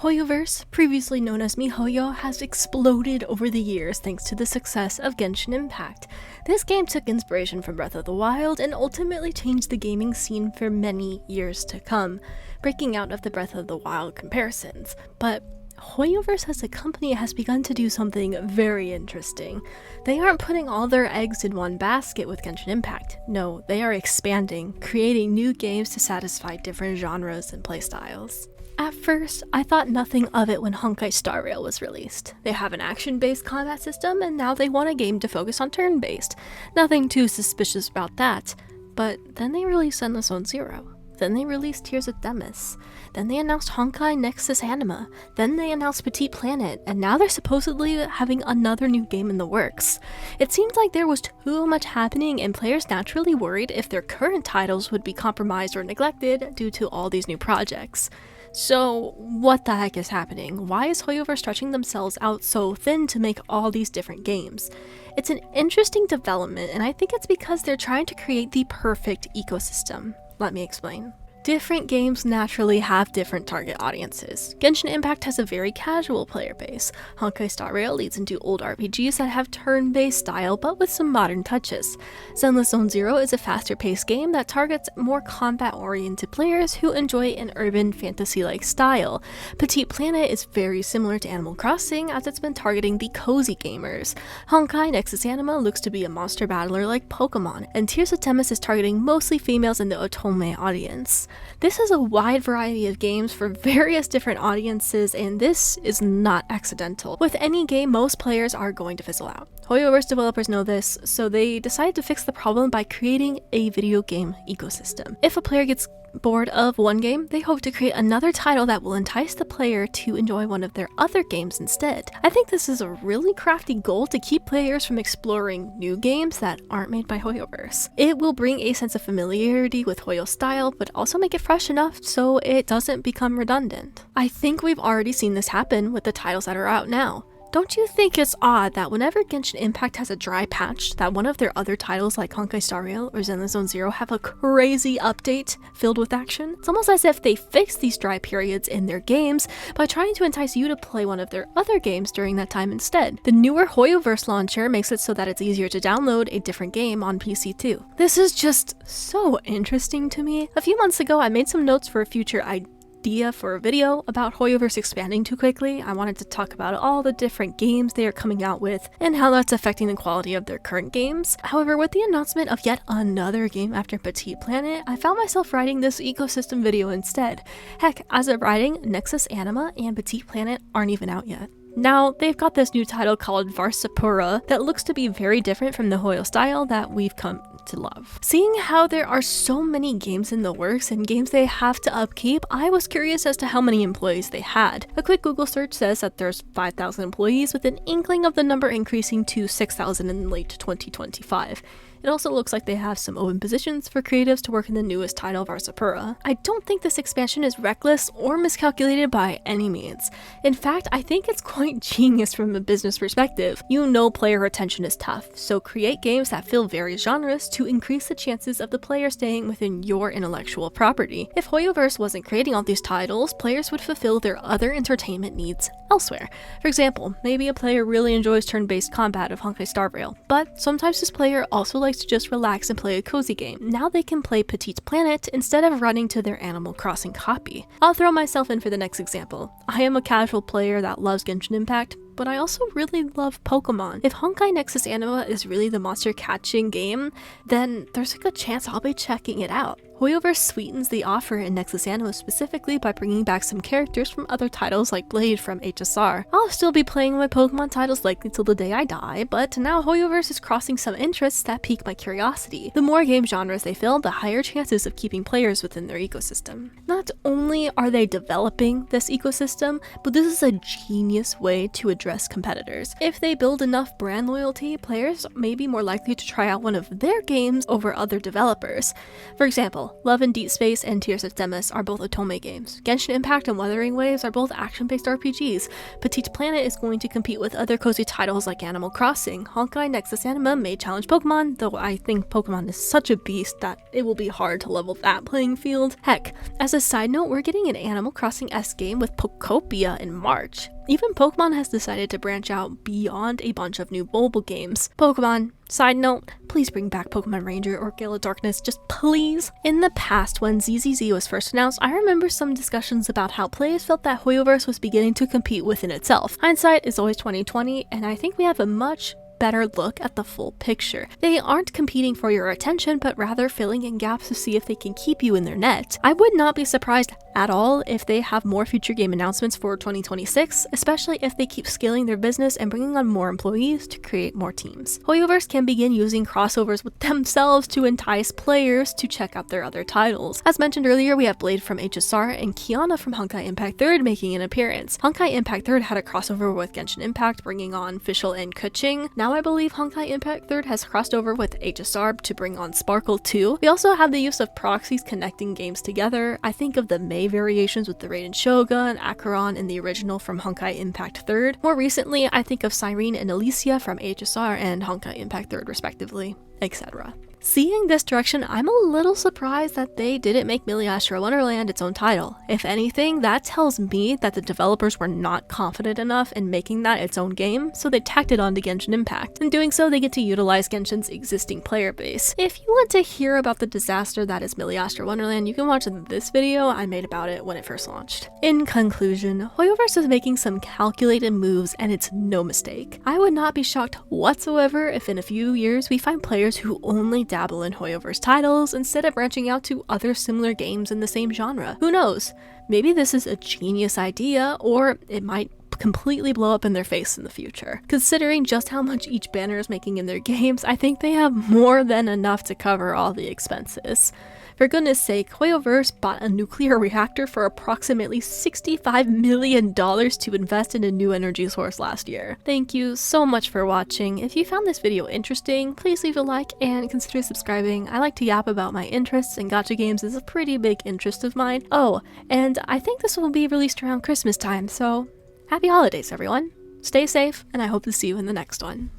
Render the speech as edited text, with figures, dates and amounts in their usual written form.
Hoyoverse, previously known as miHoYo, has exploded over the years thanks to the success of Genshin Impact. This game took inspiration from Breath of the Wild and ultimately changed the gaming scene for many years to come, breaking out of the Breath of the Wild comparisons. But Hoyoverse as a company has begun to do something very interesting. They aren't putting all their eggs in one basket with Genshin Impact. No, they are expanding, creating new games to satisfy different genres and playstyles. At first, I thought nothing of it when Honkai Star Rail was released. They have an action-based combat system, and now they want a game to focus on turn-based. Nothing too suspicious about that. But then they released Endless Zero. Then they released Tears of Demis. Then they announced Honkai Nexus Anima. Then they announced Petit Planet, and now they're supposedly having another new game in the works. It seems like there was too much happening, and players naturally worried if their current titles would be compromised or neglected due to all these new projects. So, what the heck is happening? Why is Hoyoverse stretching themselves out so thin to make all these different games? It's an interesting development, and I think it's because they're trying to create the perfect ecosystem. Let me explain. Different games naturally have different target audiences. Genshin Impact has a very casual player base. Honkai Star Rail leads into old RPGs that have turn-based style but with some modern touches. Zenless Zone Zero is a faster-paced game that targets more combat-oriented players who enjoy an urban fantasy-like style. Petit Planet is very similar to Animal Crossing as it's been targeting the cozy gamers. Honkai Nexus Anima looks to be a monster battler like Pokemon, and Tears of Demis is targeting mostly females in the otome audience. This is a wide variety of games for various different audiences, and this is not accidental. With any game, most players are going to fizzle out. Hoyoverse developers know this, so they decided to fix the problem by creating a video game ecosystem. If a player gets bored of one game, they hope to create another title that will entice the player to enjoy one of their other games instead. I think this is a really crafty goal to keep players from exploring new games that aren't made by Hoyoverse. It will bring a sense of familiarity with Hoyo style, but also make it fresh enough so it doesn't become redundant. I think we've already seen this happen with the titles that are out now. Don't you think it's odd that whenever Genshin Impact has a dry patch, that one of their other titles like Honkai Star Rail or Zenless Zone Zero have a crazy update filled with action? It's almost as if they fix these dry periods in their games by trying to entice you to play one of their other games during that time instead. The newer Hoyoverse launcher makes it so that it's easier to download a different game on PC too. This is just so interesting to me. A few months ago, I made some notes for a future idea for a video about Hoyoverse expanding too quickly. I wanted to talk about all the different games they are coming out with and how that's affecting the quality of their current games. However, with the announcement of yet another game after Petit Planet, I found myself writing this ecosystem video instead. Heck, as of writing, Nexus Anima and Petit Planet aren't even out yet. Now, they've got this new title called Varsapura that looks to be very different from the Hoyo style that we've come to love. Seeing how there are so many games in the works and games they have to upkeep, I was curious as to how many employees they had. A quick Google search says that there's 5,000 employees with an inkling of the number increasing to 6,000 in late 2025. It also looks like they have some open positions for creatives to work in the newest title, Varsapura. I don't think this expansion is reckless or miscalculated by any means. In fact, I think it's quite genius from a business perspective. You know player retention is tough, so create games that fill various genres to increase the chances of the player staying within your intellectual property. If Hoyoverse wasn't creating all these titles, players would fulfill their other entertainment needs elsewhere. For example, maybe a player really enjoys turn-based combat of Honkai Star Rail, but sometimes this player also likes to just relax and play a cozy game. Now they can play Petit Planet instead of running to their Animal Crossing copy. I'll throw myself in for the next example. I am a casual player that loves Genshin Impact, but I also really love Pokemon. If Honkai Nexus Anima is really the monster catching game, then there's a good chance I'll be checking it out. Hoyoverse sweetens the offer in Nexus Anima specifically by bringing back some characters from other titles like Blade from HSR. I'll still be playing my Pokemon titles likely till the day I die, but now Hoyoverse is crossing some interests that pique my curiosity. The more game genres they fill, the higher chances of keeping players within their ecosystem. Not only are they developing this ecosystem, but this is a genius way to address address competitors. If they build enough brand loyalty, players may be more likely to try out one of their games over other developers. For example, Love and Deep Space and Tears of Themis are both Otome games. Genshin Impact and Wuthering Waves are both action-based RPGs. Petite Planet is going to compete with other cozy titles like Animal Crossing. Honkai Nexus Anima may challenge Pokemon, though I think Pokemon is such a beast that it will be hard to level that playing field. Heck, as a side note, we're getting an Animal Crossing-esque game with Pokopia in March. Even Pokemon has decided to branch out beyond a bunch of new mobile games. Pokemon, side note, please bring back Pokemon Ranger or Gale of Darkness, just please. In the past, when ZZZ was first announced, I remember some discussions about how players felt that Hoyoverse was beginning to compete within itself. Hindsight is always 20/20, and I think we have a much better look at the full picture. They aren't competing for your attention, but rather filling in gaps to see if they can keep you in their net. I would not be surprised at all if they have more future game announcements for 2026, especially if they keep scaling their business and bringing on more employees to create more teams. Hoyoverse can begin using crossovers with themselves to entice players to check out their other titles. As mentioned earlier, we have Blade from HSR and Kiana from Honkai Impact 3rd making an appearance. Honkai Impact 3rd had a crossover with Genshin Impact, bringing on Fischl and Kuching. Now I believe Honkai Impact 3rd has crossed over with HSR to bring on Sparkle 2. We also have the use of proxies connecting games together. I think of the Mei variations with the Raiden Shogun, Acheron, and the original from Honkai Impact 3rd. More recently, I think of Cyrene and Alicia from HSR and Honkai Impact 3rd respectively, etc. Seeing this direction, I'm a little surprised that they didn't make Millie Astro Wonderland its own title. If anything, that tells me that the developers were not confident enough in making that its own game, so they tacked it on to Genshin Impact. In doing so, they get to utilize Genshin's existing player base. If you want to hear about the disaster that is Millie Astro Wonderland, you can watch this video I made about it when it first launched. In conclusion, Hoyoverse is making some calculated moves, and it's no mistake. I would not be shocked whatsoever if in a few years we find players who only dabble in Hoyoverse titles instead of branching out to other similar games in the same genre. Who knows? Maybe this is a genius idea, or it might completely blow up in their face in the future. Considering just how much each banner is making in their games, I think they have more than enough to cover all the expenses. For goodness sake, Hoyoverse bought a nuclear reactor for approximately $65 million to invest in a new energy source last year. Thank you so much for watching. If you found this video interesting, please leave a like and consider subscribing. I like to yap about my interests, and gacha games is a pretty big interest of mine. Oh, and I think this will be released around Christmas time, so happy holidays everyone. Stay safe, and I hope to see you in the next one.